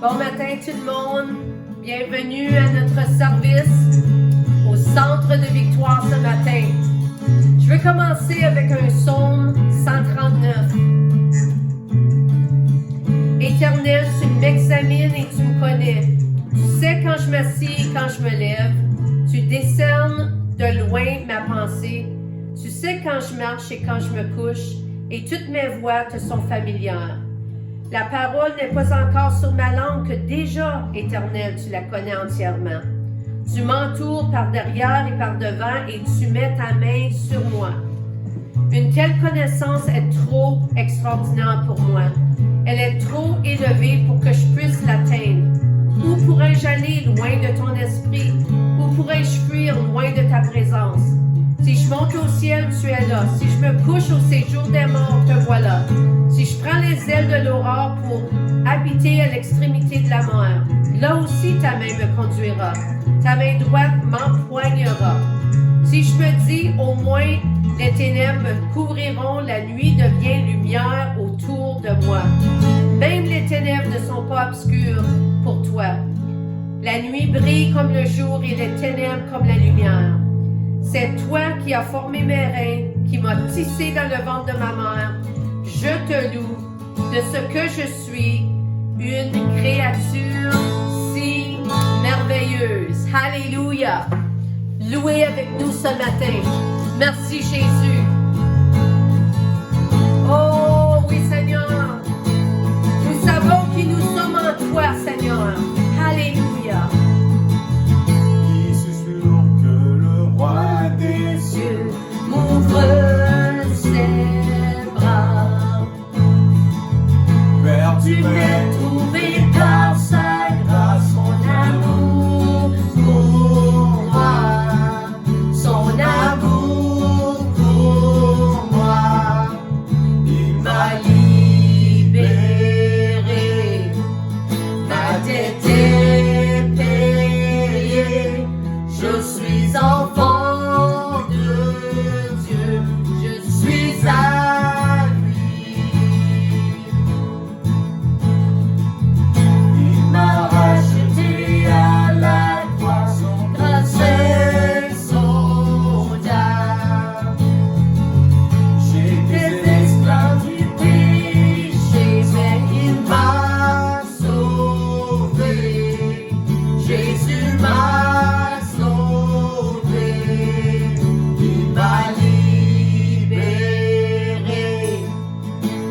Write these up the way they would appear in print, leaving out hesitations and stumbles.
Bon matin tout le monde, bienvenue à notre service au Centre de Victoire ce matin. Je vais commencer avec un psaume 139. Éternel, tu m'examines et tu me connais. Tu sais quand je m'assieds et quand je me lève. Tu décernes de loin ma pensée. Tu sais quand je marche et quand je me couche, et toutes mes voies te sont familières. La parole n'est pas encore sur ma langue que déjà, Éternel, tu la connais entièrement. Tu m'entoures par derrière et par devant et tu mets ta main sur moi. Une telle connaissance est trop extraordinaire pour moi. Elle est trop élevée pour que je puisse l'atteindre. Où pourrais-je aller loin de ton esprit? Où pourrais-je fuir loin de ta présence? Si je monte au ciel, tu es là. Si je me couche au séjour des morts, te voilà. Si je prends les ailes de l'aurore pour habiter à l'extrémité de la mer, là aussi ta main me conduira. Ta main droite m'empoignera. Si je me dis, au moins, les ténèbres me couvriront, la nuit devient lumière autour de moi. Même les ténèbres ne sont pas obscures pour toi. La nuit brille comme le jour et les ténèbres comme la lumière. C'est toi qui as formé mes reins, qui m'as tissé dans le ventre de ma mère. Je te loue de ce que je suis, une créature si merveilleuse. Alléluia! Louez avec nous ce matin. Merci Jésus. Oh oui Seigneur. Nous savons qui nous sommes en toi Seigneur. Alléluia. Qui se sûr que le roi des cieux M'ouvre ses bras. Père, Tu m'es trouvé par sa grâce, son amour pour moi, son amour pour moi, il m'a libéré, ma dette est payée, je suis enfant de Dieu, je suis à lui. Il m'a racheté à la croix, son grâce et son dard. J'étais esclave du péché, mais il m'a sauvé. Jésus m'a sauvé, il m'a libéré,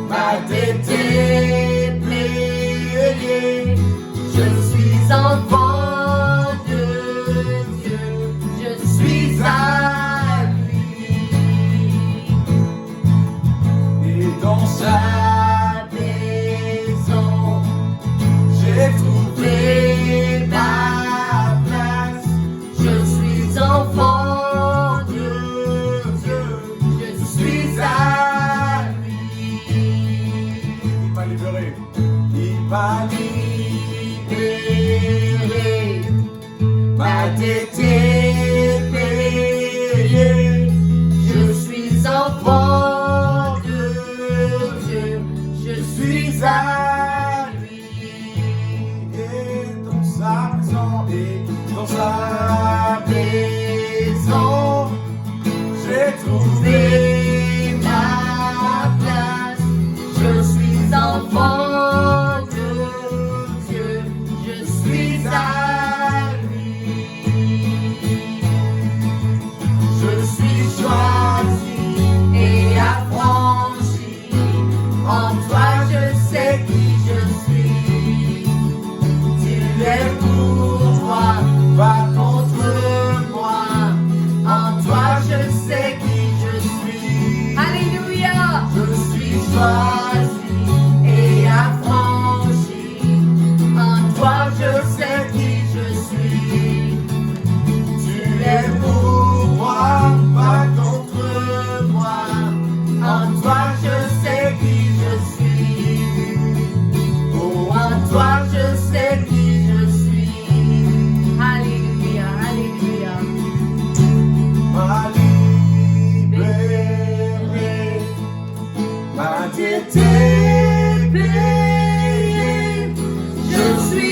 ma dette est payée. Je suis enfant de Dieu, je suis à lui. et dans sa maison, j'ai trouvé ma place. Je suis enfant de Dieu, je suis à lui. il m'a libéré. Il m'a Libéré, ma dette est payée. Je suis enfant de Dieu, je suis à lui. et dans sa maison et dans sa Maison, j'ai trouvé ma place. Je suis enfant de Dieu, je suis à lui. Je suis choisi et affranchi. En toi je sais qui je suis. Tu es pour moi, pas contre moi. En toi je sais qui je suis. Alléluia! Je suis choisi et affranchi. En toi je sais qui je suis. tu es pour moi, pas contre moi. En toi je sais qui je suis. Oh, en toi je sais qui je suis. Alléluia, alléluia. m'a libéré. Ma dette est payée. Je suis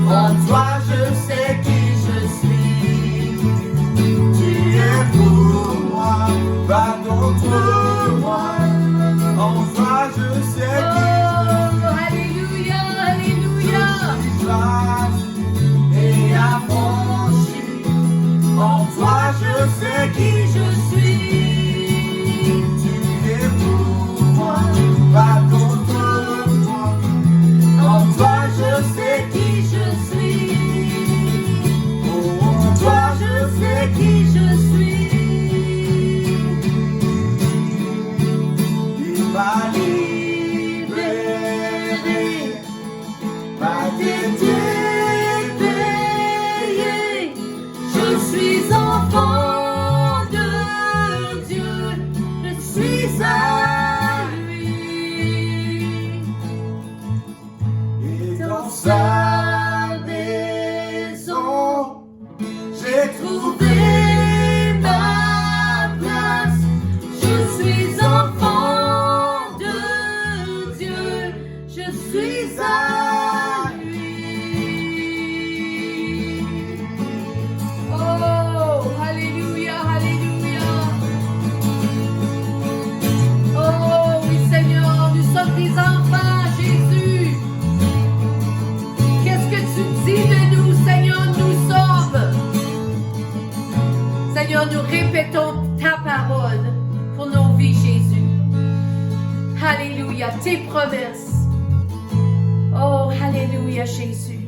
En toi je sais qui je suis. Tu es pour moi, pas contre moi. En toi je sais qui Alléluia, Alléluia. je suis et affranchi. En toi je sais qui je suis. Tu es pour moi, pas contre moi. En toi je sais qui je suis. Oh, en toi je sais qui je suis. Il m'a libéré, m'a Payé, je suis enfant de Dieu, je suis à lui. et dans sa maison, j'ai trouvé ma place, je suis enfant de Dieu, je suis à lui. Oh, Alléluia, Alléluia. Oh oui Seigneur, nous sommes des enfants, Jésus. Qu'est-ce que tu dis de nous, Seigneur, nous sommes. Seigneur, nous répétons ta parole pour nos vies, Jésus. Alléluia, tes promesses. Oh, Alléluia, Jésus.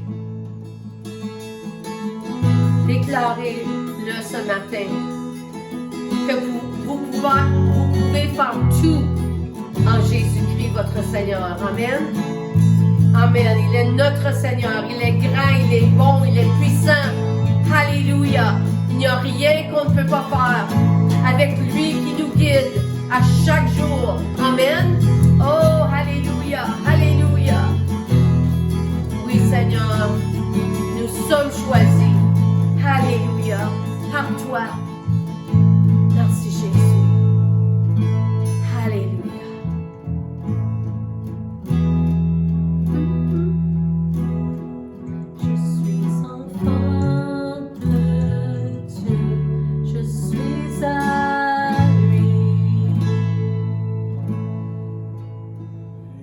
Déclarez-le ce matin que vous pouvez faire tout en Jésus-Christ, votre Seigneur. Amen. Amen. Il est notre Seigneur. Il est grand, il est bon, il est puissant. Alléluia. Il n'y a rien qu'on ne peut pas faire avec lui qui nous guide à chaque jour. Amen. Oh, Alléluia. Alléluia. Oui, Seigneur. Nous sommes choisis. Alléluia. Par toi. Merci, Jésus. Alléluia. Je suis enfant de Dieu. Je suis à lui.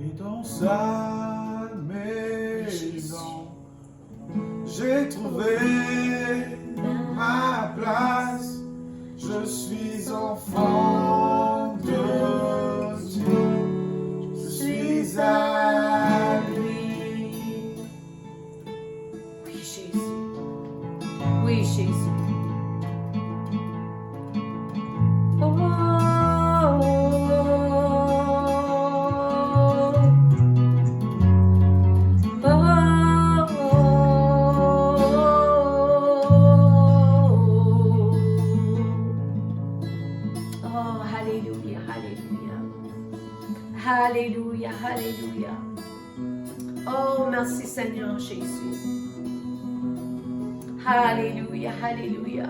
et dans sa maison, j'ai trouvé ma place. Je suis enfant de Dieu. Je suis à lui. Oui, Jésus. Oui, Jésus. Oh, oh, oh, Alléluia, Alléluia. Alléluia, Alléluia. Oh, merci Seigneur Jésus. Alléluia, Alléluia.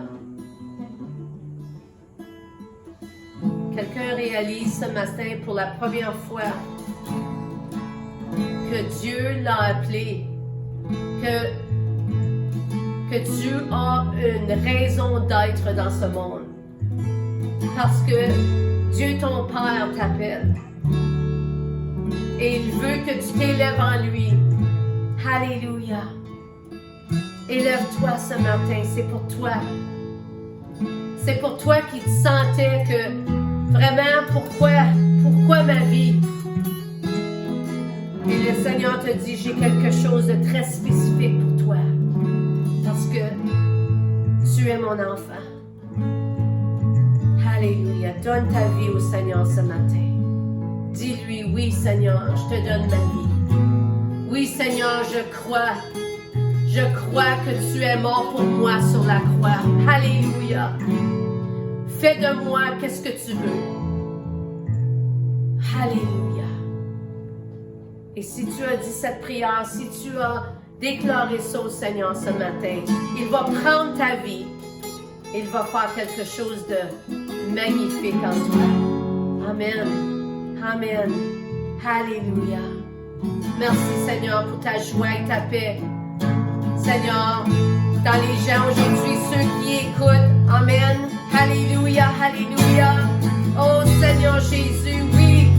Quelqu'un réalise ce matin pour la première fois que Dieu l'a appelé, que Dieu a une raison d'être dans ce monde. Parce que Dieu, ton Père, t'appelle. Et il veut que tu t'élèves en lui. Alléluia. Élève-toi ce matin, c'est pour toi. C'est pour toi qui te sentais que vraiment, pourquoi ma vie? Et le Seigneur te dit, j'ai quelque chose de très spécifique pour toi. Parce que tu es mon enfant. Alléluia. Donne ta vie au Seigneur ce matin. Dis-lui, oui Seigneur, je te donne ma vie. Oui Seigneur, je crois que tu es mort pour moi sur la croix. Alléluia. Fais de moi qu'est-ce que tu veux. Alléluia. Et si tu as dit cette prière, si tu as déclaré ça au Seigneur ce matin, il va prendre ta vie. Il va faire quelque chose de magnifique en toi. Amen. Amen. Alléluia. Merci Seigneur pour ta joie et ta paix. Seigneur, dans les gens aujourd'hui, ceux qui écoutent, Amen. Alléluia, Alléluia. Oh Seigneur Jésus, oui.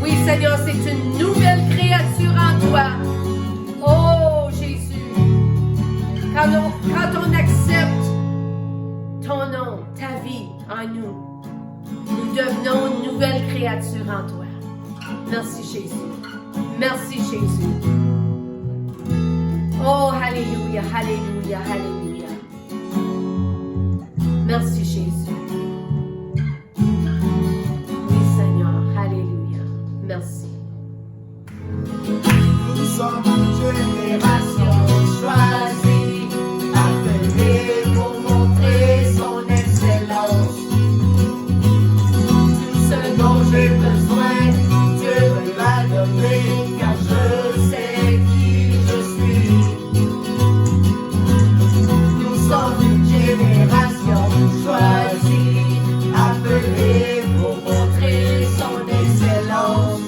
Oui Seigneur, c'est une nouvelle créature en toi. Oh Jésus. Quand on accepte ton nom, ta vie en nous, nous devenons une nouvelle créature en toi. Merci Jésus. Merci Jésus. Oh, Alléluia, Alléluia, Alléluia. Merci Jésus. Oui Seigneur, Alléluia. Merci. Nous sommes une génération choisie, appelée pour montrer son excellence. Tout ce dont j'ai besoin, Dieu me l'a donné, car je sais qui je suis. Nous sommes une génération choisie, appelée pour montrer son excellence.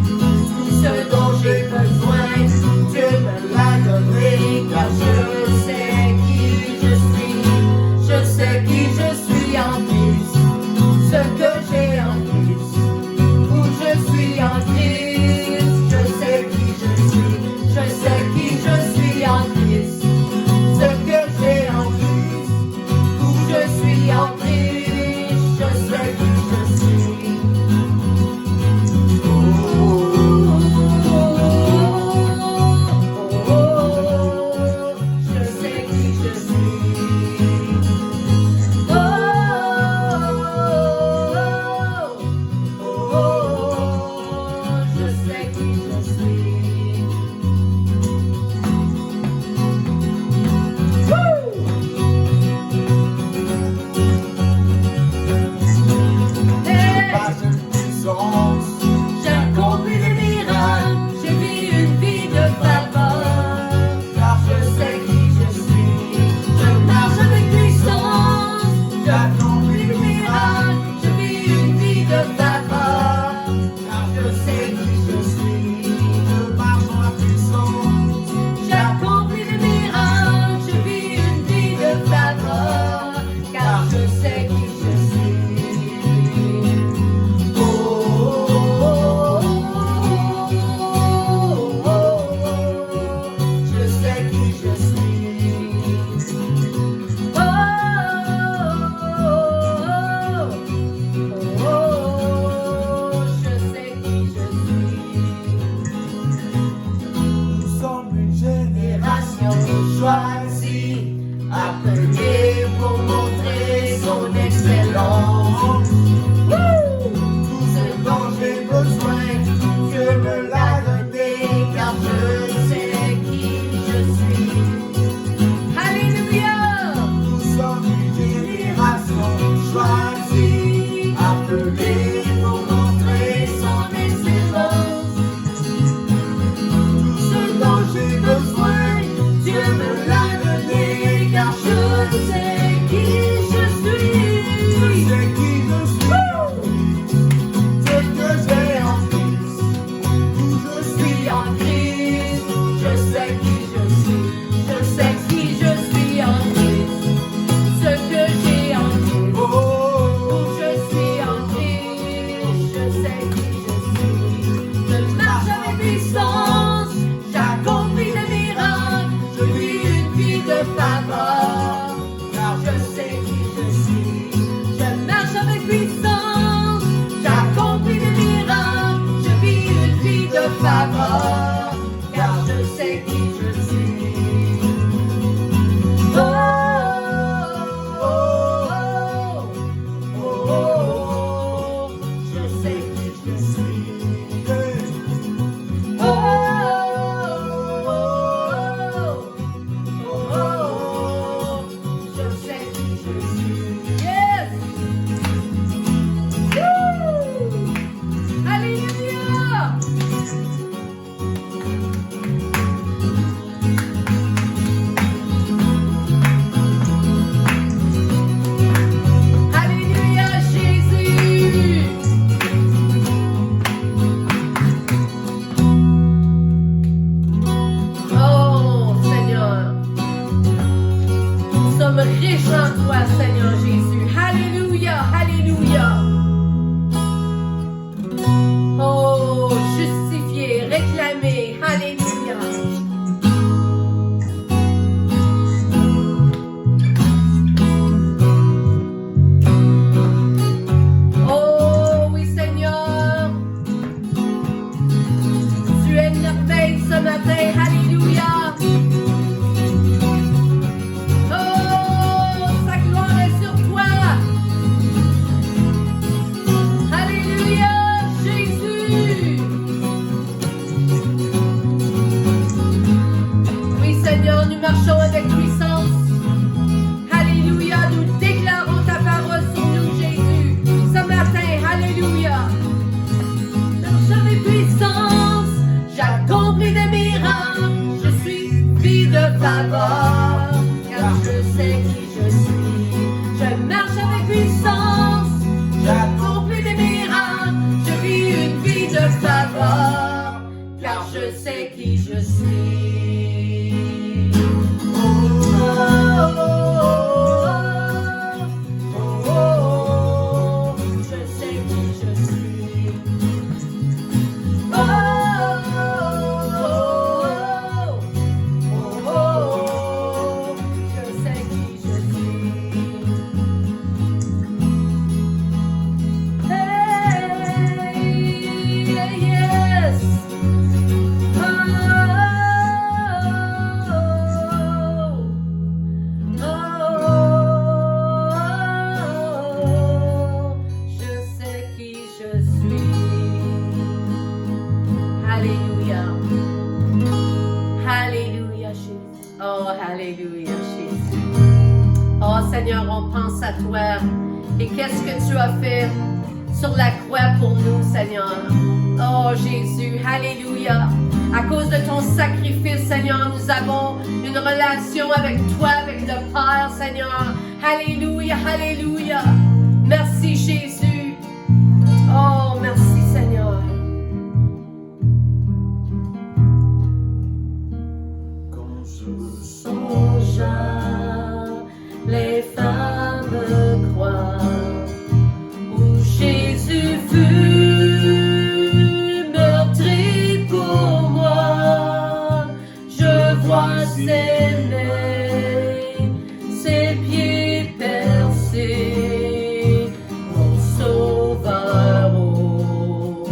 Tout ce dont j'ai besoin, Dieu me l'a donné, car je sais qui je suis. Je sais qui je suis en Christ, ce que j'ai en Christ, où je suis en Christ. Je sais qui je suis, je sais qui je suis en Christ, ce que j'ai en Christ, où je suis en Christ. Je sais qui je suis. Je sais qui je suis. Je sais qui je suis. Pas une puissance, j'accomplis des miracles, je vis une vie de faveur, car je sais qui je suis. Je marche avec puissance, j'accomplis des miracles, je vis une vie de faveur, car je sais qui je suis. Je marche dans la puissance, j'accomplis des miracles, je vis une vie de faveur, car je sais qui je suis. Je sais qui je suis. Je sais qui je suis. Nous sommes une génération choisie, appelée pour montrer son excellence. Tout ce dont j'ai besoin, Dieu me l'a donné, car je sais qui je suis. Alléluia. Nous sommes une génération choisie, appelée pour montrer son excellence. Tout ce dont j'ai besoin, Dieu me l'a donné, car je sais qui je suis. Je sais qui je suis. Ce que j'ai en Christ, où je suis en Christ. Je sais qui je suis. Je sais qui je suis en Christ. Ce que j'ai en Christ, où je suis en Christ. Je sais qui je suis. Je marche avec puissance, j'accomplis des miracles, je vis une vie de faveur, car je sais qui je suis. Je marche avec puissance, j'accomplis des miracles, je vis une vie de faveur, car je sais qui je suis. Je sais qui je suis. marchons avec puissance. Alléluia, nous déclarons ta parole sur nous, Jésus. Ce matin, alléluia. Marche avec puissance, j'accomplis des miracles. Je suis vie de faveur, car je sais qui je suis. Je marche avec puissance, j'accomplis des miracles. Je vis une vie de faveur, car je sais qui je suis. Alléluia, Jésus. Oh Seigneur, on pense à toi. Et qu'est-ce que tu as fait sur la croix pour nous, Seigneur? Oh Jésus, alléluia. À cause de ton sacrifice, Seigneur, nous avons une relation avec toi, avec le Père, Seigneur. Alléluia, alléluia. Merci, Jésus. Oh, merci, Seigneur. Songe les femmes croient où Jésus fut meurtri pour moi. Je vois ses mains, ses pieds percés, mon sauveur au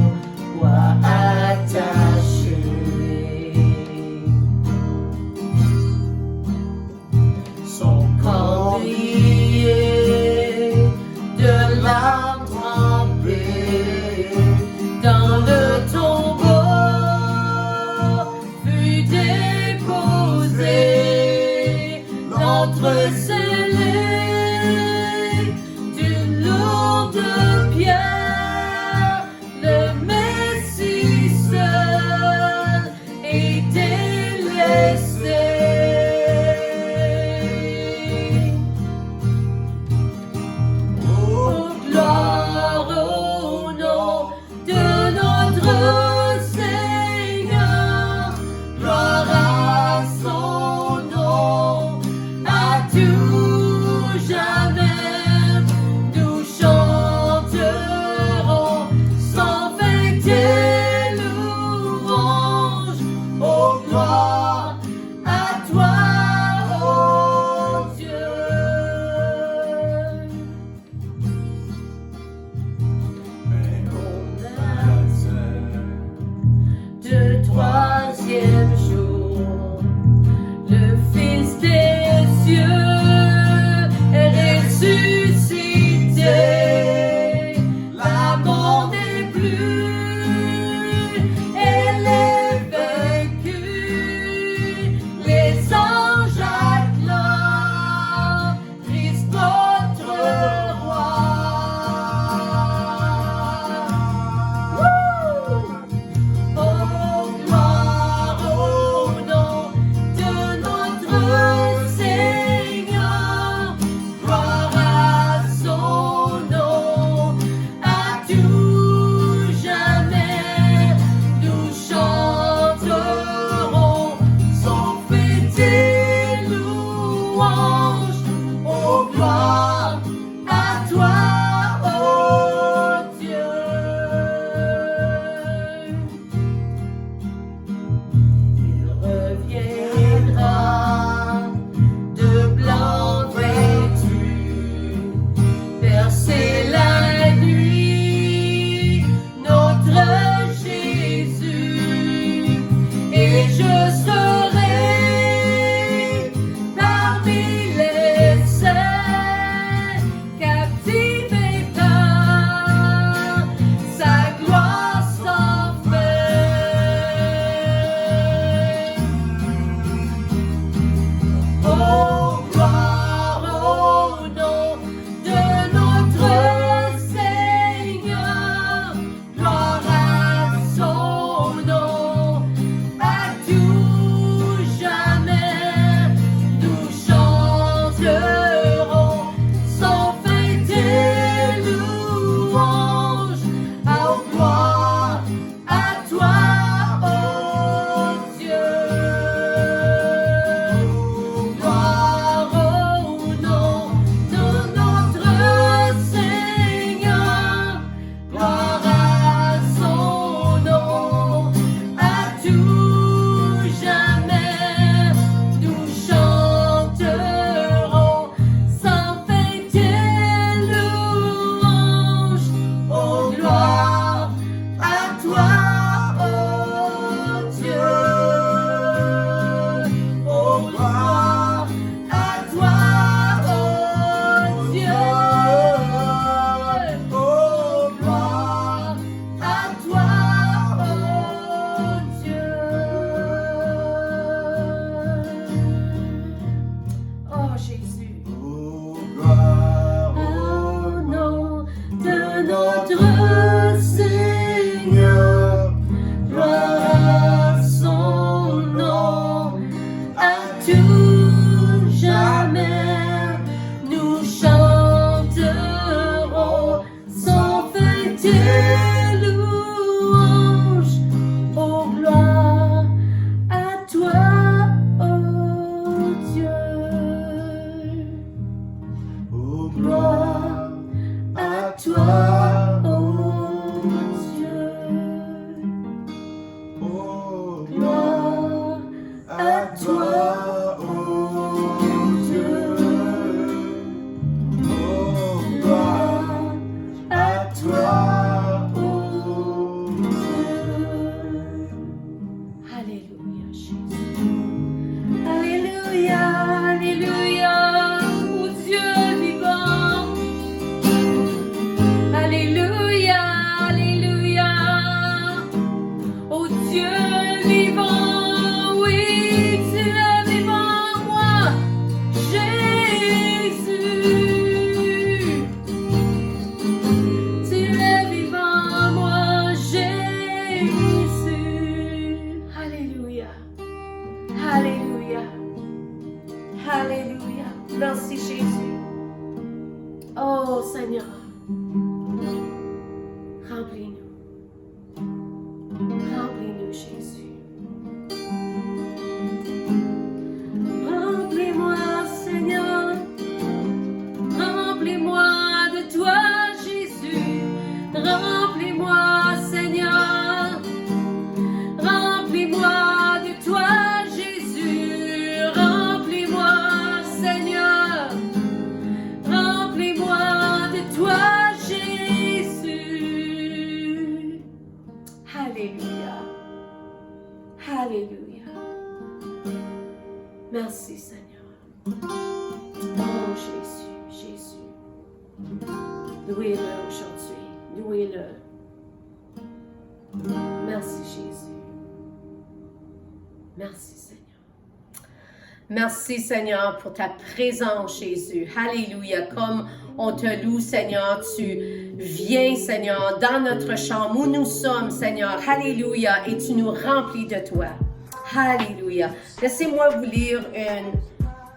bois attaché. Son corps lié de larmes trempées dans le tombeau fut déposé, l'entre scellé d'une lourde pierre, le Messie seul et délaissé. Gloire au nom de notre Alléluia. Merci, Seigneur. Oh, Jésus, Jésus. Louez-le aujourd'hui. Louez-le. Merci, Jésus. Merci, Seigneur. Merci, Seigneur, pour ta présence, Jésus. Alléluia. Comme on te loue, Seigneur, tu viens, Seigneur, dans notre chambre où nous sommes, Seigneur. Alléluia. Et tu nous remplis de toi. Alléluia. Laissez-moi vous lire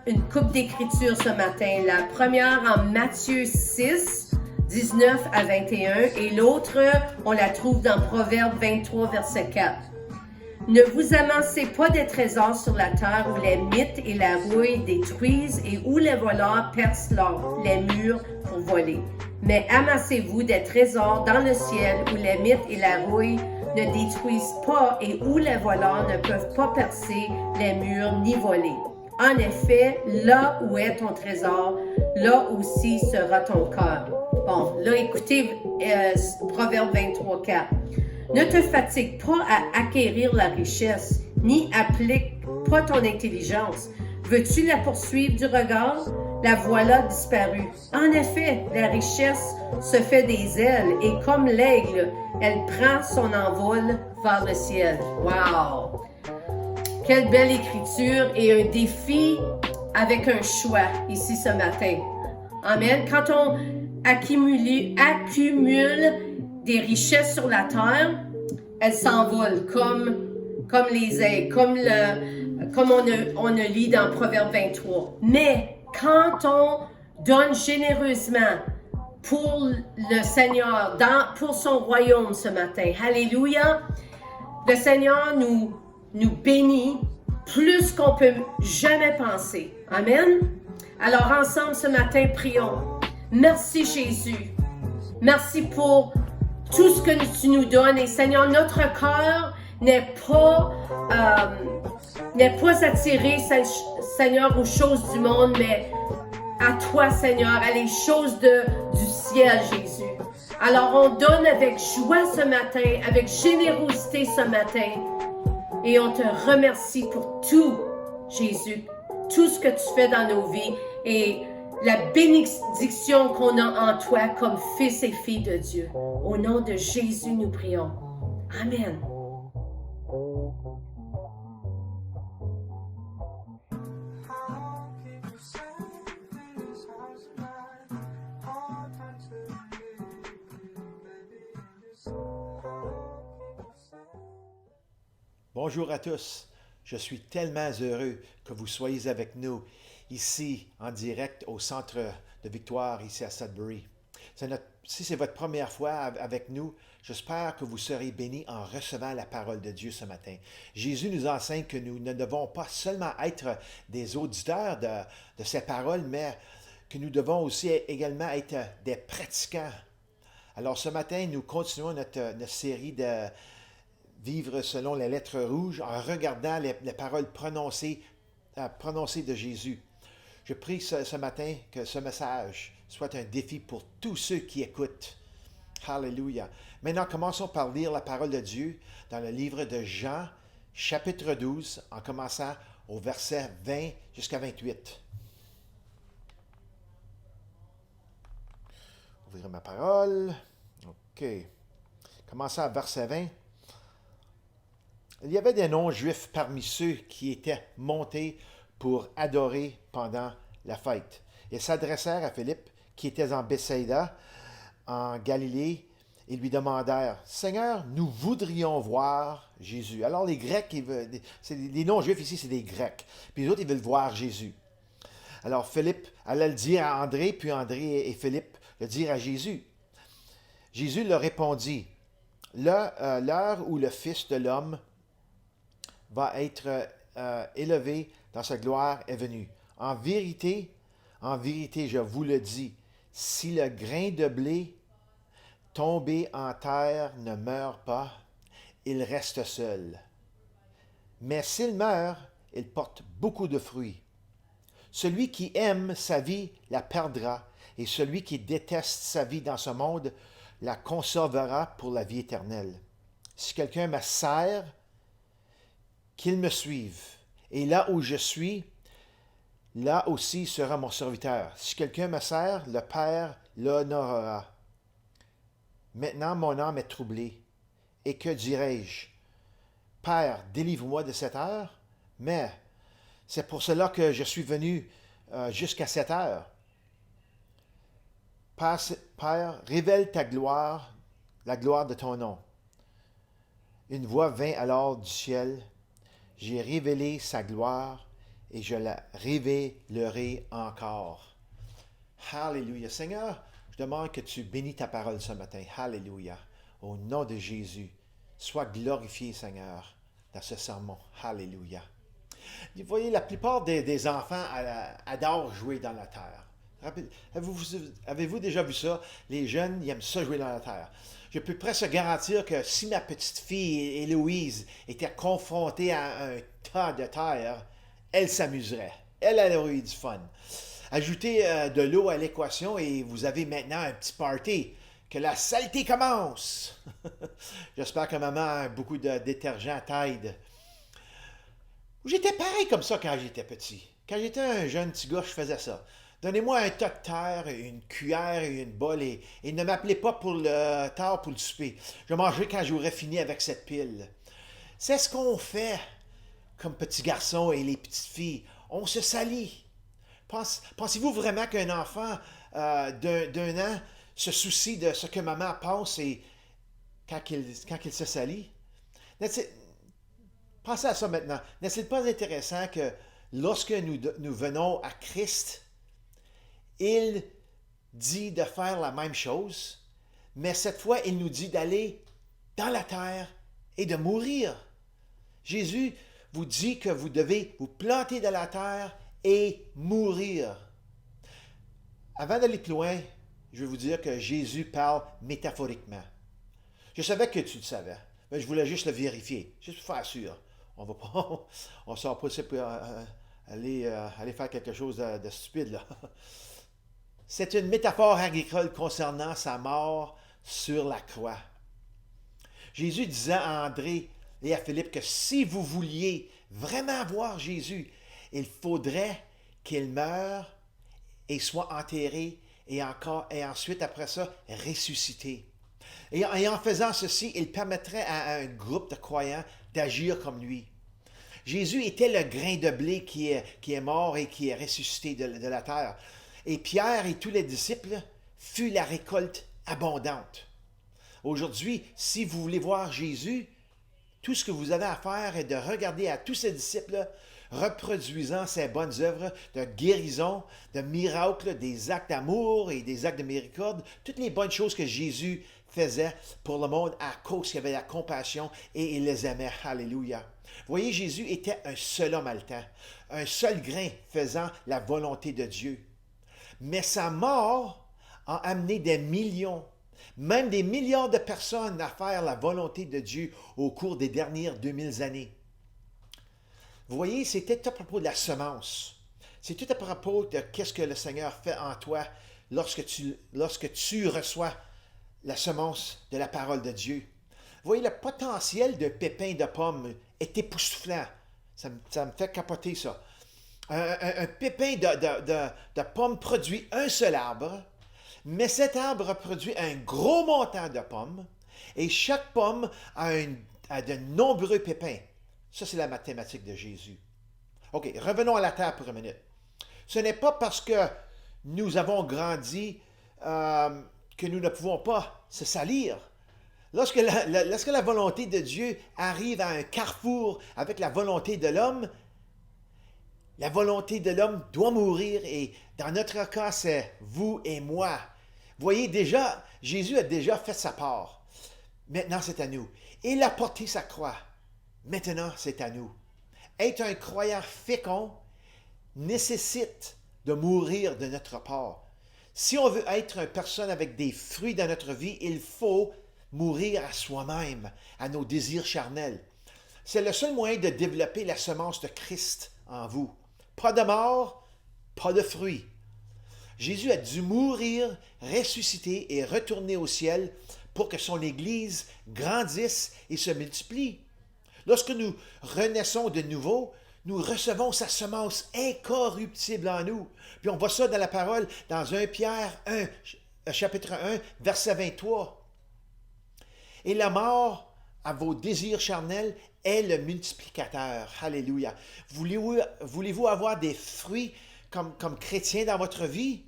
une coupe d'écriture ce matin. La première en Matthieu 6, 19 à 21. Et l'autre, on la trouve dans Proverbe 23, verset 4. Ne vous amassez pas des trésors sur la terre où les mythes et la rouille détruisent et où les voleurs percent les murs pour voler. Mais amassez-vous des trésors dans le ciel où les mythes et la rouille ne détruisent pas et où les voleurs ne peuvent pas percer les murs ni voler. En effet, là où est ton trésor, là aussi sera ton cœur. Bon, là, écoutez Proverbe 23, 4. Ne te fatigue pas à acquérir la richesse, ni applique pas ton intelligence. Veux-tu la poursuivre du regard? La voilà disparue. En effet, la richesse se fait des ailes et comme l'aigle, elle prend son envol vers le ciel. Wow! Quelle belle écriture et un défi avec un choix ici ce matin. Amen. Quand on accumule des richesses sur la terre, elles s'envolent comme les aigles, comme on a lit dans Proverbe 23. Mais quand on donne généreusement pour le Seigneur, pour son royaume ce matin, alléluia, le Seigneur nous bénit plus qu'on peut jamais penser. Amen. Alors ensemble ce matin, prions. Merci Jésus. Merci pour tout ce que tu nous donnes. Et Seigneur, notre cœur n'est pas attiré, Seigneur, aux choses du monde, mais à toi, Seigneur, à les choses du ciel, Jésus. Alors, on donne avec joie ce matin, avec générosité ce matin. Et on te remercie pour tout, Jésus, tout ce que tu fais dans nos vies et la bénédiction qu'on a en toi comme fils et filles de Dieu. Au nom de Jésus, nous prions. Amen. Bonjour à tous. Je suis tellement heureux que vous soyez avec nous ici en direct au centre de Victoire, ici à Sudbury. Si c'est votre première fois avec nous, j'espère que vous serez bénis en recevant la parole de Dieu ce matin. Jésus nous enseigne que nous ne devons pas seulement être des auditeurs de ses paroles, mais que nous devons aussi également être des pratiquants. Alors ce matin, nous continuons notre série de vivre selon les lettres rouges en regardant les paroles prononcées de Jésus. Je prie ce matin que ce message soit un défi pour tous ceux qui écoutent. Alléluia. Maintenant, commençons par lire la parole de Dieu dans le livre de Jean, chapitre 12, en commençant au verset 20 jusqu'à 28. Ouvrir ma parole. OK. Commençons à verset 20. Il y avait des non-juifs parmi ceux qui étaient montés pour adorer pendant la fête. Ils s'adressèrent à Philippe, qui était en Bethsaïda, en Galilée, et lui demandèrent, « Seigneur, nous voudrions voir Jésus. » Alors les Grecs, les non-juifs ici, c'est des Grecs. Puis les autres, ils veulent voir Jésus. Alors Philippe allait le dire à André, puis André et Philippe le dirent à Jésus. Jésus leur répondit, « L'heure où le Fils de l'homme va être élevé dans sa gloire est venue. En vérité, je vous le dis, si le grain de blé tombé en terre ne meurt pas, il reste seul. Mais s'il meurt, il porte beaucoup de fruits. Celui qui aime sa vie la perdra, et celui qui déteste sa vie dans ce monde la conservera pour la vie éternelle. Si quelqu'un me sert, qu'il me suive. Et là où je suis, là aussi sera mon serviteur. Si quelqu'un me sert, le Père l'honorera. Maintenant, mon âme est troublée. Et que dirai-je? Père, délivre-moi de cette heure. Mais c'est pour cela que je suis venu jusqu'à cette heure. Père, révèle ta gloire, la gloire de ton nom. Une voix vint alors du ciel. J'ai révélé sa gloire et je la révélerai encore. Alléluia. Seigneur, je demande que tu bénis ta parole ce matin. Alléluia. Au nom de Jésus, sois glorifié, Seigneur, dans ce sermon. Alléluia. Vous voyez, la plupart des enfants adorent jouer dans la terre. Avez-vous déjà vu ça? Les jeunes, ils aiment ça jouer dans la terre. Je peux presque garantir que si ma petite fille, Héloïse, était confrontée à un tas de terre, elle s'amuserait. Elle aurait eu du fun. Ajoutez de l'eau à l'équation et vous avez maintenant un petit party. Que la saleté commence! J'espère que maman a beaucoup de détergent Tide. J'étais pareil comme ça quand j'étais petit. Quand j'étais un jeune petit gars, je faisais ça. Donnez-moi un tas de terre, une cuillère et une bolle et ne m'appelez pas pour le tard pour le souper. Je mangerai quand j'aurai fini avec cette pile. C'est ce qu'on fait comme petits garçons et les petites filles. On se salit. Pensez-vous vraiment qu'un enfant d'un an se soucie de ce que maman pense et quand il se salit? Pensez à ça maintenant. N'est-ce pas intéressant que lorsque nous venons à Christ, il dit de faire la même chose, mais cette fois, il nous dit d'aller dans la terre et de mourir. Jésus vous dit que vous devez vous planter dans la terre et mourir. Avant d'aller plus loin, je vais vous dire que Jésus parle métaphoriquement. Je savais que tu le savais, mais je voulais juste le vérifier, juste pour faire sûr. On va pas, on sort pas ici pour aller faire quelque chose de stupide, là. C'est une métaphore agricole concernant sa mort sur la croix. Jésus disait à André et à Philippe que si vous vouliez vraiment voir Jésus, il faudrait qu'il meure et soit enterré et ensuite, après ça, ressuscité. Et en faisant ceci, il permettrait à un groupe de croyants d'agir comme lui. Jésus était le grain de blé qui est mort et qui est ressuscité de la terre. Et Pierre et tous les disciples furent la récolte abondante. Aujourd'hui, si vous voulez voir Jésus, tout ce que vous avez à faire est de regarder à tous ses disciples reproduisant ses bonnes œuvres de guérison, de miracles, des actes d'amour et des actes de miséricorde, toutes les bonnes choses que Jésus faisait pour le monde à cause qu'il avait la compassion et il les aimait. Alléluia. Vous voyez, Jésus était un seul homme à le temps, un seul grain faisant la volonté de Dieu. Mais sa mort a amené des millions, même des milliards de personnes à faire la volonté de Dieu au cours des dernières 2000 années. Vous voyez, c'était à propos de la semence. C'est tout à propos de qu'est-ce que le Seigneur fait en toi lorsque tu reçois la semence de la parole de Dieu. Vous voyez, le potentiel d'un pépin de pomme est époustouflant. Ça me fait capoter ça. Un pépin de pomme produit un seul arbre, mais cet arbre produit un gros montant de pommes et chaque pomme a de nombreux pépins. Ça, c'est la mathématique de Jésus. OK, revenons à la terre pour une minute. Ce n'est pas parce que nous avons grandi que nous ne pouvons pas se salir. Lorsque la volonté de Dieu arrive à un carrefour avec la volonté de l'homme, la volonté de l'homme doit mourir et dans notre cas, c'est vous et moi. Vous voyez déjà, Jésus a déjà fait sa part. Maintenant, c'est à nous. Il a porté sa croix. Maintenant, c'est à nous. Être un croyant fécond nécessite de mourir de notre part. Si on veut être une personne avec des fruits dans notre vie, il faut mourir à soi-même, à nos désirs charnels. C'est le seul moyen de développer la semence de Christ en vous. Pas de mort, pas de fruits. Jésus a dû mourir, ressusciter et retourner au ciel pour que son Église grandisse et se multiplie. Lorsque nous renaissons de nouveau, nous recevons sa semence incorruptible en nous. Puis on voit ça dans la parole, dans 1 Pierre 1, chapitre 1, verset 23. Et la mort à vos désirs charnels est le multiplicateur. Alléluia. Voulez-vous avoir des fruits comme chrétien dans votre vie?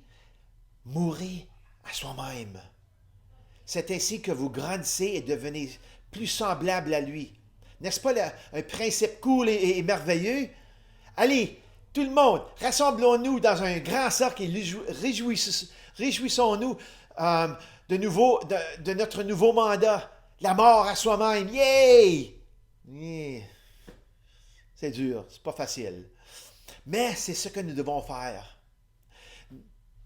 Mourez à soi-même. C'est ainsi que vous grandissez et devenez plus semblable à lui. N'est-ce pas un principe cool et merveilleux? Allez, tout le monde, rassemblons-nous dans un grand cercle et réjouissons-nous de notre nouveau mandat, la mort à soi-même. Yay! Yeah. C'est dur, c'est pas facile. Mais c'est ce que nous devons faire.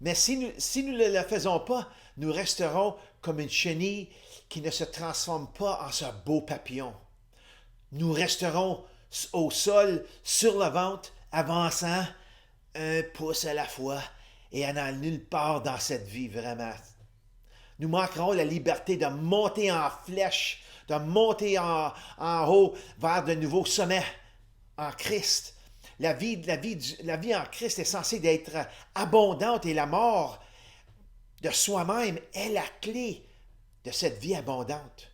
Mais si nous ne le faisons pas, nous resterons comme une chenille qui ne se transforme pas en ce beau papillon. Nous resterons au sol, sur le ventre, avançant un pouce à la fois et allant nulle part dans cette vie, vraiment. Nous manquerons la liberté de monter en flèche, de monter en haut vers de nouveaux sommets en Christ. La vie en Christ est censée d'être abondante et la mort de soi-même est la clé de cette vie abondante.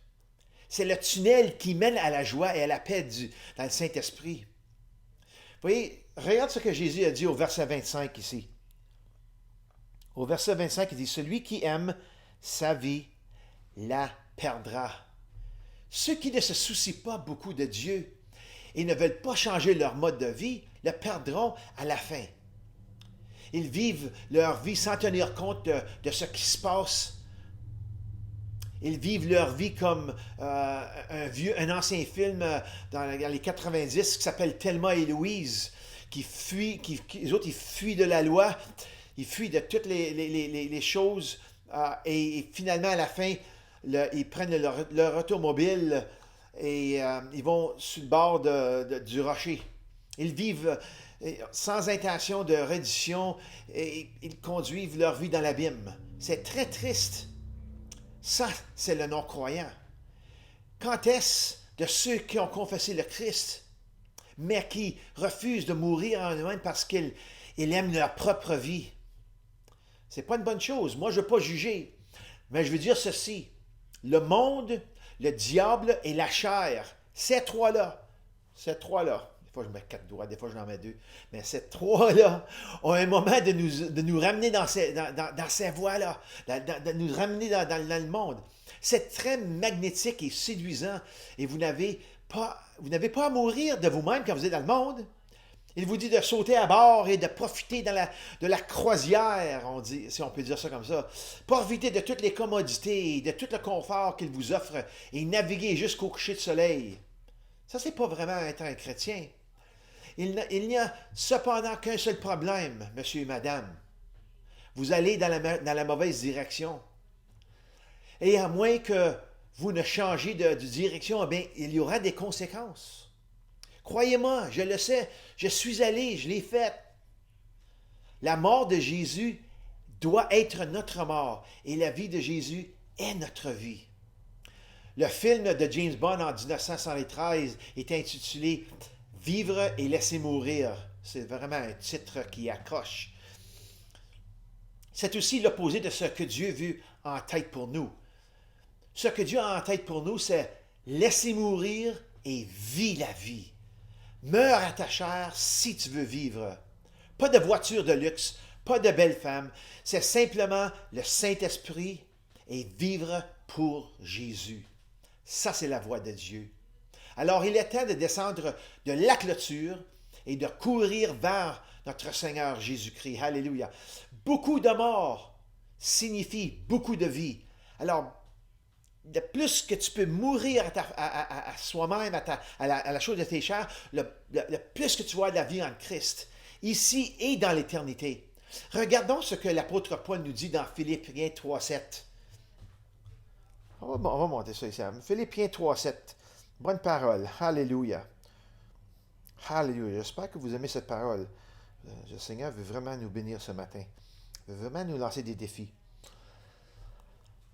C'est le tunnel qui mène à la joie et à la paix dans le Saint-Esprit. Vous voyez, regarde ce que Jésus a dit au verset 25 ici. Au verset 25, il dit, « Celui qui aime sa vie la perdra. » Ceux qui ne se soucient pas beaucoup de Dieu et ne veulent pas changer leur mode de vie, le perdront à la fin. Ils vivent leur vie sans tenir compte de ce qui se passe. Ils vivent leur vie comme un ancien film dans les 90 qui s'appelle Thelma et Louise, les autres, ils fuient de la loi, ils fuient de toutes les choses, et finalement, à la fin, ils prennent leur automobile et ils vont sur le bord du rocher. Ils vivent sans intention de reddition et ils conduisent leur vie dans l'abîme. C'est très triste. Ça, c'est le non-croyant. Quand est-ce de ceux qui ont confessé le Christ, mais qui refusent de mourir en eux-mêmes parce qu'ils aiment leur propre vie? C'est pas une bonne chose. Moi, je ne veux pas juger. Mais je veux dire ceci. Le monde, le diable et la chair, ces trois-là, des fois je mets 4 doigts, des fois je en mets 2, mais ces trois-là ont un moment de nous ramener dans ces voies-là, de nous ramener dans le monde. C'est très magnétique et séduisant et vous n'avez pas à mourir de vous-même quand vous êtes dans le monde. Il vous dit de sauter à bord et de profiter de la croisière, si on peut dire ça comme ça. Profiter de toutes les commodités, de tout le confort qu'il vous offre et naviguer jusqu'au coucher de soleil. Ça, c'est pas vraiment être un chrétien. Il n'y a cependant qu'un seul problème, monsieur et madame. Vous allez dans la mauvaise direction. Et à moins que vous ne changiez de direction, eh bien, il y aura des conséquences. Croyez-moi, je le sais, je suis allé, je l'ai fait. La mort de Jésus doit être notre mort et la vie de Jésus est notre vie. Le film de James Bond en 1973 est intitulé « Vivre et laisser mourir ». C'est vraiment un titre qui accroche. C'est aussi l'opposé de ce que Dieu veut en tête pour nous. Ce que Dieu a en tête pour nous, c'est laisser mourir et vis la vie. Meurs à ta chair si tu veux vivre. Pas de voiture de luxe, pas de belle femme. C'est simplement le Saint-Esprit et vivre pour Jésus. Ça, c'est la voie de Dieu. Alors, il est temps de descendre de la clôture et de courir vers notre Seigneur Jésus-Christ. Alléluia. Beaucoup de morts signifie beaucoup de vie. Alors, de plus que tu peux mourir à soi-même, à la chose de tes chairs, le plus que tu vois de la vie en Christ, ici et dans l'éternité. Regardons ce que l'apôtre Paul nous dit dans Philippiens 3,7. On va monter ça ici. Philippiens 3,7. Bonne parole. Alléluia. Alléluia. J'espère que vous aimez cette parole. Le Seigneur veut vraiment nous bénir ce matin. Il veut vraiment nous lancer des défis.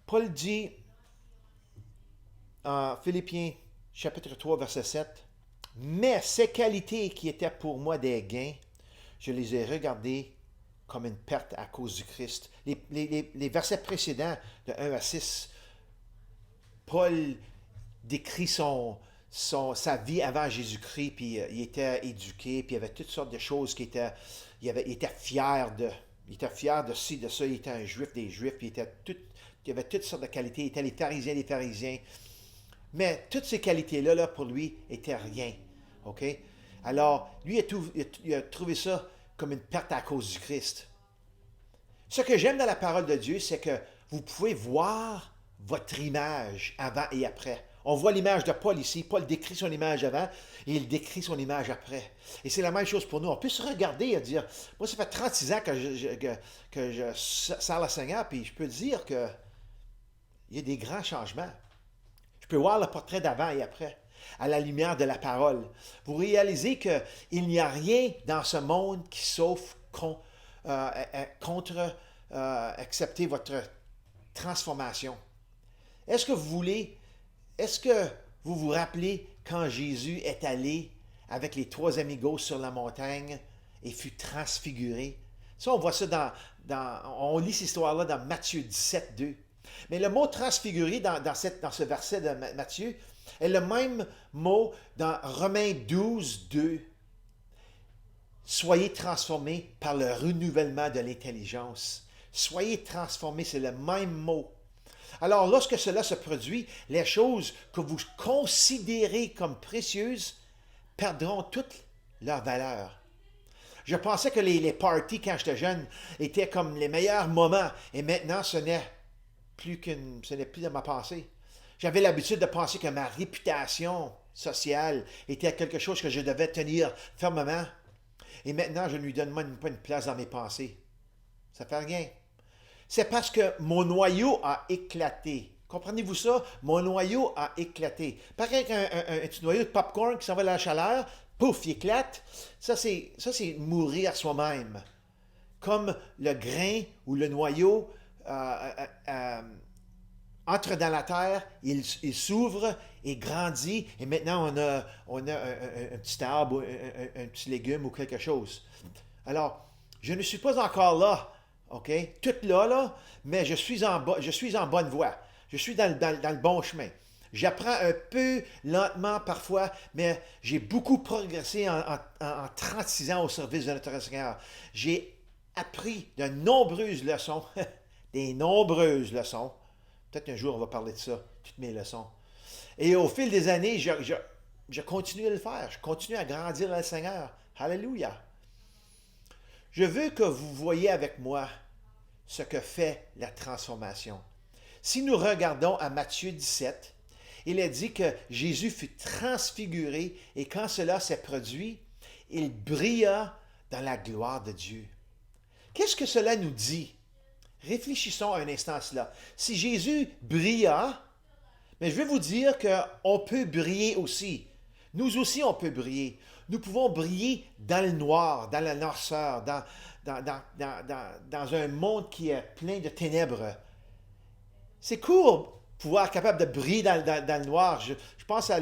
Paul dit en Philippiens chapitre 3, verset 7, Mais ces qualités qui étaient pour moi des gains, je les ai regardées comme une perte à cause du Christ. Les versets précédents, de 1 à 6, Paul décrit sa vie avant Jésus-Christ, puis il était éduqué, puis il y avait toutes sortes de choses il était fier de. Il était fier de ci, de ça, il était un juif des juifs, puis il avait toutes sortes de qualités, il était les pharisiens des pharisiens. Mais toutes ces qualités-là, là, pour lui, étaient rien. OK? Alors, lui, il a trouvé ça comme une perte à cause du Christ. Ce que j'aime dans la parole de Dieu, c'est que vous pouvez voir votre image avant et après. On voit l'image de Paul ici. Paul décrit son image avant et il décrit son image après. Et c'est la même chose pour nous. On peut se regarder et dire, moi, ça fait 36 ans que je sers le Seigneur, puis je peux dire qu'il y a des grands changements. Je peux voir le portrait d'avant et après, à la lumière de la parole. Vous réalisez qu'il n'y a rien dans ce monde qui sauf contre accepter votre transformation. Est-ce que vous vous rappelez quand Jésus est allé avec les 3 amigos sur la montagne et fut transfiguré? Ça, on voit ça on lit cette histoire-là dans Matthieu 17, 2. Mais le mot transfiguré dans ce verset de Matthieu est le même mot dans Romains 12, 2. Soyez transformés par le renouvellement de l'intelligence. Soyez transformés, c'est le même mot. Alors, lorsque cela se produit, les choses que vous considérez comme précieuses perdront toute leur valeur. Je pensais que les parties, quand j'étais jeune, étaient comme les meilleurs moments. Et maintenant, ce n'est plus dans ma pensée. J'avais l'habitude de penser que ma réputation sociale était quelque chose que je devais tenir fermement. Et maintenant, je ne lui donne même pas une place dans mes pensées. Ça fait rien. C'est parce que mon noyau a éclaté. Comprenez-vous ça? Mon noyau a éclaté. Pareil qu'un petit noyau de popcorn qui s'en va à la chaleur, pouf, il éclate. Ça, c'est mourir à soi-même. Comme le grain ou le noyau entre dans la terre, il s'ouvre et grandit, et maintenant on a un petit arbre, un petit légume ou quelque chose. Alors, je ne suis pas encore là, OK? Tout là, mais je suis en bonne voie. Je suis dans le bon chemin. J'apprends un peu lentement parfois, mais j'ai beaucoup progressé en 36 ans au service de notre Seigneur. J'ai appris de nombreuses leçons, des nombreuses leçons. Peut-être un jour on va parler de ça, toutes mes leçons. Et au fil des années, je continue à le faire. Je continue à grandir dans le Seigneur. Alléluia. Je veux que vous voyez avec moi ce que fait la transformation. Si nous regardons à Matthieu 17, il est dit que Jésus fut transfiguré et quand cela s'est produit, il brilla dans la gloire de Dieu. Qu'est-ce que cela nous dit? Réfléchissons un instant à cela. Si Jésus brilla, mais je vais vous dire qu'on peut briller aussi. Nous aussi, on peut briller. Nous pouvons briller dans le noir, dans la noirceur, dans un monde qui est plein de ténèbres. C'est cool pouvoir être capable de briller dans le noir. Je pense à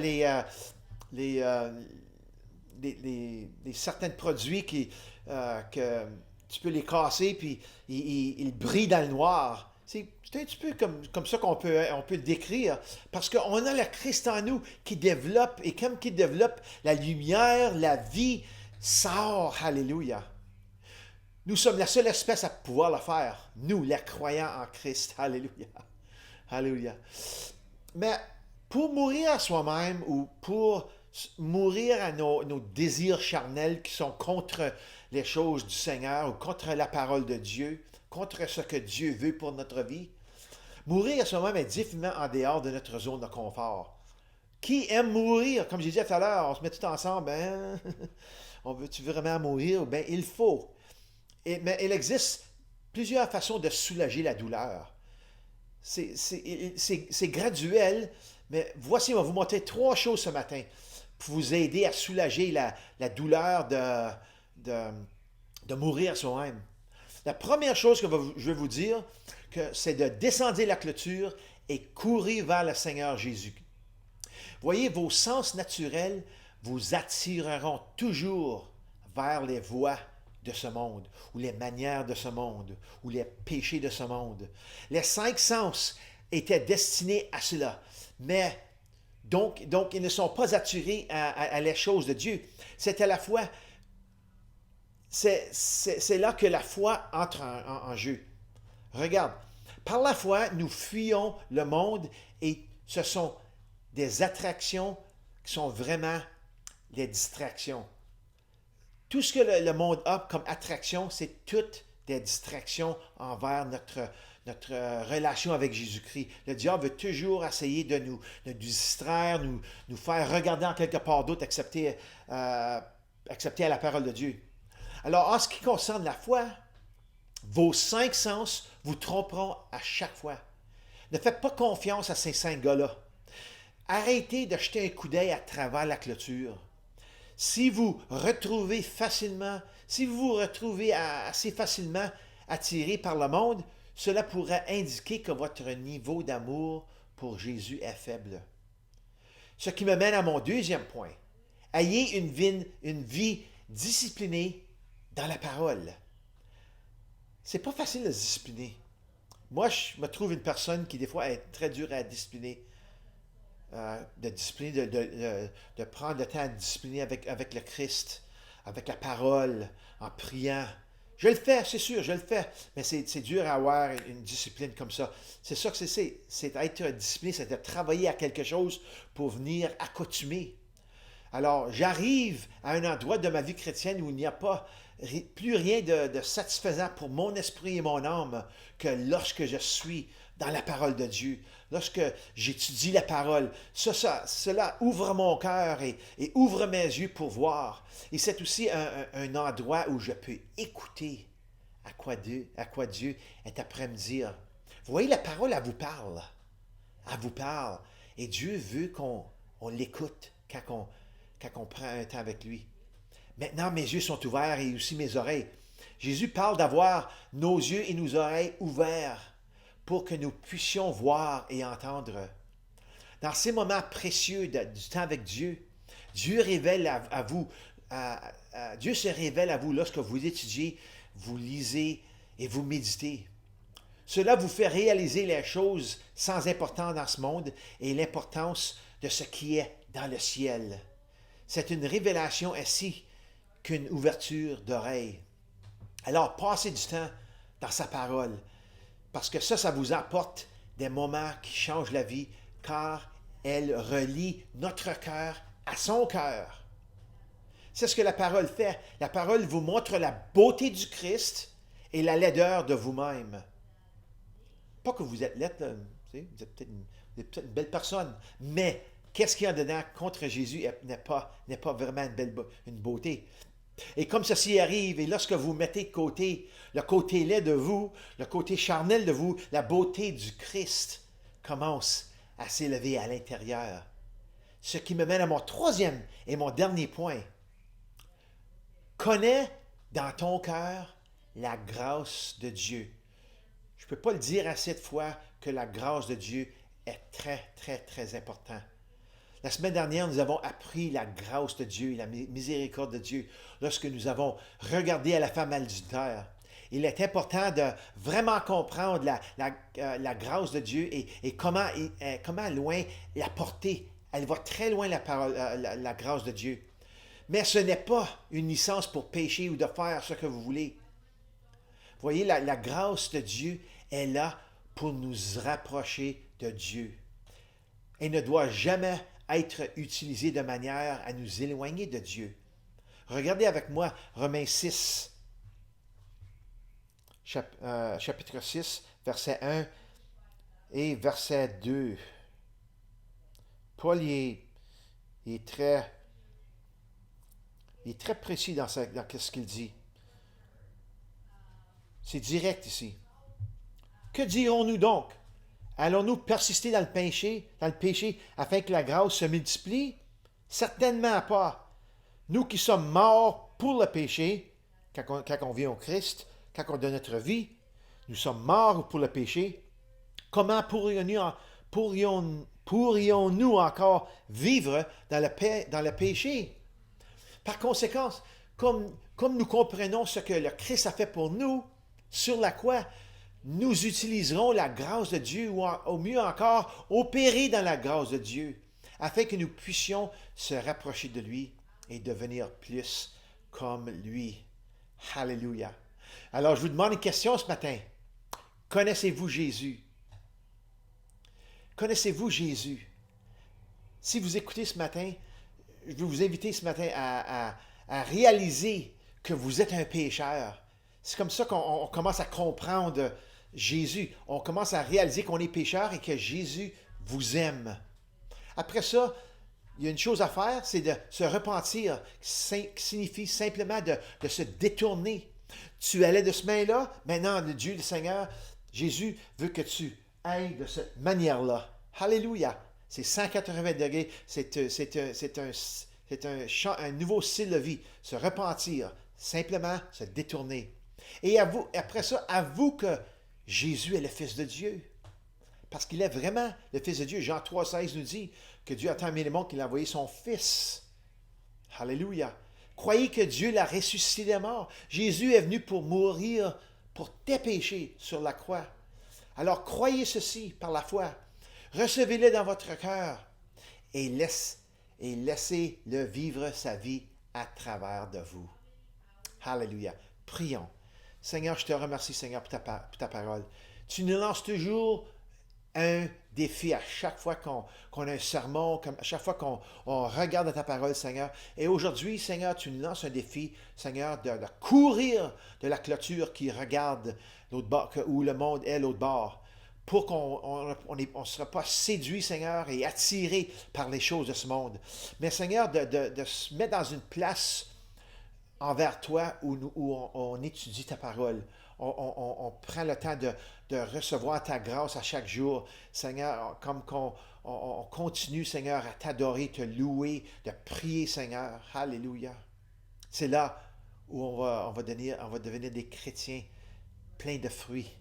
certains produits que tu peux les casser, puis ils brillent dans le noir. C'est un petit peu comme ça qu'on peut le décrire, parce qu'on a le Christ en nous qui développe, et comme qui développe, la lumière, la vie sort. Alléluia. Nous sommes la seule espèce à pouvoir le faire, nous, les croyants en Christ. Alléluia. Alléluia. Mais pour mourir à soi-même ou pour mourir à nos désirs charnels qui sont contre les choses du Seigneur ou contre la parole de Dieu, contre ce que Dieu veut pour notre vie, mourir à soi-même est difficilement en dehors de notre zone de confort. Qui aime mourir? Comme j'ai dit tout à l'heure, on se met tout ensemble, tu veux vraiment mourir? Ben, il faut. Mais il existe plusieurs façons de soulager la douleur. C'est graduel, mais voici, on va vous montrer 3 choses ce matin pour vous aider à soulager la douleur de mourir soi-même. La première chose que je vais vous dire, c'est de descendre la clôture et courir vers le Seigneur Jésus. Voyez, vos sens naturels vous attireront toujours vers les voies de ce monde, ou les manières de ce monde, ou les péchés de ce monde. Les 5 sens étaient destinés à cela, mais donc ils ne sont pas attirés à les choses de Dieu. C'est à la fois, c'est là que la foi entre en jeu. Regarde, par la foi, nous fuyons le monde et ce sont des attractions qui sont vraiment des distractions. Tout ce que le monde a comme attraction, c'est toutes des distractions envers notre relation avec Jésus-Christ. Le diable veut toujours essayer de nous distraire, nous faire regarder en quelque part d'autre, accepter à la parole de Dieu. Alors, en ce qui concerne la foi, vos 5 sens vous tromperont à chaque fois. Ne faites pas confiance à ces 5 gars-là. Arrêtez de jeter un coup d'œil à travers la clôture. Si vous vous retrouvez assez facilement attiré par le monde, cela pourrait indiquer que votre niveau d'amour pour Jésus est faible. Ce qui me mène à mon deuxième point. Ayez une vie disciplinée dans la parole. C'est pas facile de se discipliner. Moi, je me trouve une personne qui, des fois, est très dure à discipliner. De prendre le temps à discipliner avec le Christ, avec la parole, en priant. Je le fais, c'est sûr, je le fais. Mais c'est dur à avoir une discipline comme ça. C'est ça que c'est être discipliné, c'est de travailler à quelque chose pour venir accoutumer. Alors, j'arrive à un endroit de ma vie chrétienne où il n'y a plus rien de satisfaisant pour mon esprit et mon âme que lorsque je suis dans la parole de Dieu, lorsque j'étudie la parole. Cela ouvre mon cœur et ouvre mes yeux pour voir. Et c'est aussi un endroit où je peux écouter à quoi Dieu est après me dire. Vous voyez, la parole, elle vous parle. Elle vous parle. Et Dieu veut qu'on l'écoute quand on prend un temps avec lui. Maintenant, mes yeux sont ouverts et aussi mes oreilles. Jésus parle d'avoir nos yeux et nos oreilles ouverts pour que nous puissions voir et entendre. Dans ces moments précieux du temps avec Dieu, Dieu révèle à vous, Dieu se révèle à vous lorsque vous étudiez, vous lisez et vous méditez. Cela vous fait réaliser les choses sans importance dans ce monde et l'importance de ce qui est dans le ciel. C'est une révélation ainsi qu'une ouverture d'oreille. Alors, passez du temps dans sa parole, parce que ça vous apporte des moments qui changent la vie, car elle relie notre cœur à son cœur. C'est ce que la parole fait. La parole vous montre la beauté du Christ et la laideur de vous-même. Pas que vous êtes laid, vous êtes peut-être une belle personne, mais qu'est-ce qu'il y a dedans contre Jésus n'est pas vraiment une beauté. Et comme ceci arrive, et lorsque vous mettez de côté le côté laid de vous, le côté charnel de vous, la beauté du Christ commence à s'élever à l'intérieur. Ce qui me mène à mon troisième et mon dernier point. Connais dans ton cœur la grâce de Dieu. Je ne peux pas le dire assez de fois que la grâce de Dieu est très, très, très importante. La semaine dernière, nous avons appris la grâce de Dieu et la miséricorde de Dieu lorsque nous avons regardé à la femme adultère. Il est important de vraiment comprendre la grâce de Dieu et comment loin la porter. Elle va très loin la grâce de Dieu. Mais ce n'est pas une licence pour pécher ou de faire ce que vous voulez. Vous voyez, la grâce de Dieu est là pour nous rapprocher de Dieu. Elle ne doit jamais être utilisée de manière à nous éloigner de Dieu. Regardez avec moi Romains 6, chapitre 6, verset 1 et verset 2. Paul est très précis dans ce qu'il dit. C'est direct ici. Que dirons-nous donc? Allons-nous persister dans le péché afin que la grâce se multiplie? Certainement pas. Nous qui sommes morts pour le péché, quand on vient au Christ, quand on donne notre vie, nous sommes morts pour le péché. Comment pourrions-nous pourrions-nous encore vivre dans le péché? Par conséquent, comme nous comprenons ce que le Christ a fait pour nous sur la croix, nous utiliserons la grâce de Dieu ou au mieux encore, opérer dans la grâce de Dieu afin que nous puissions se rapprocher de lui et devenir plus comme lui. Alléluia. Alors, je vous demande une question ce matin. Connaissez-vous Jésus? Connaissez-vous Jésus? Si vous écoutez ce matin, je veux vous inviter ce matin à réaliser que vous êtes un pécheur. C'est comme ça qu'on commence à comprendre Jésus. On commence à réaliser qu'on est pécheur et que Jésus vous aime. Après ça, il y a une chose à faire, c'est de se repentir, qui signifie simplement de se détourner. Tu allais de ce main-là, maintenant le Dieu, le Seigneur, Jésus veut que tu ailles de cette manière-là. Alléluia! C'est 180 degrés, c'est un nouveau style de vie. Se repentir, simplement se détourner. Et après ça, avoue que Jésus est le Fils de Dieu. Parce qu'il est vraiment le Fils de Dieu. Jean 3,16 nous dit que Dieu a tant aimé le monde qu'il a envoyé son Fils. Alléluia. Croyez que Dieu l'a ressuscité des morts. Jésus est venu pour mourir pour tes péchés sur la croix. Alors croyez ceci par la foi. Recevez-le dans votre cœur et laissez-le vivre sa vie à travers de vous. Alléluia. Prions. Seigneur, je te remercie, Seigneur, pour ta parole. Tu nous lances toujours un défi à chaque fois qu'on a un sermon, à chaque fois qu'on regarde ta parole, Seigneur. Et aujourd'hui, Seigneur, tu nous lances un défi, Seigneur, de courir de la clôture qui regarde l'autre bord, où le monde est l'autre bord, pour qu'on ne sera pas séduit, Seigneur, et attiré par les choses de ce monde. Mais, Seigneur, de se mettre dans une place envers toi où on étudie ta parole. On prend le temps de recevoir ta grâce à chaque jour, Seigneur, comme on continue, Seigneur, à t'adorer, te louer, de prier, Seigneur. Alléluia. C'est là où on va devenir des chrétiens pleins de fruits,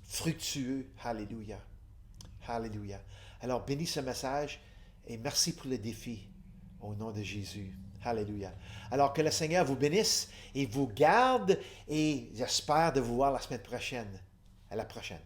fructueux. Alléluia. Alléluia. Alors, bénis ce message et merci pour le défi au nom de Jésus. Alléluia. Alors que le Seigneur vous bénisse et vous garde et j'espère de vous voir la semaine prochaine. À la prochaine.